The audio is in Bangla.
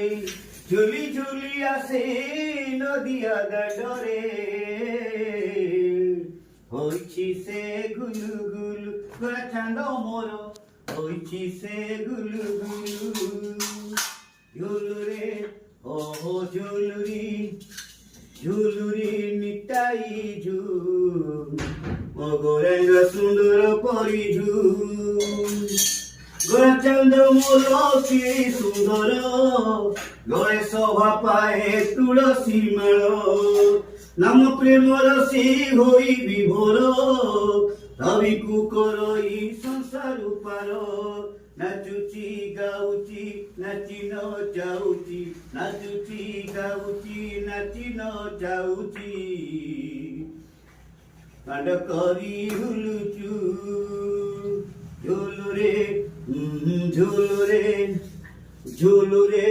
রে ঝুলি ঝুলি আসে নদিয়া দাডরে হইছি সে গুলু গুলু গোরা চাঁদ মোর হইছি সে গুলু গুলু ঝুলুরে ও ঝুলুরি ঝুলুরি নিতাই ঝুল মগরেঙ্গ সুন্দর পরিঝুল গোরা চাঁদ মোর কি সুন্দর গয়ে শোভা পায়ে তুলসী মেল নাম প্রেম রসি হই বিভোর রবিকু করই সংসার পার নাচুচি গাউচি নাচি ন যাউচি নাচুচি গাউচি নাচি ন যাউচি কাণ্ড করি হুলুচু ঝুলুরে ঝুলুরে ঝুলুরে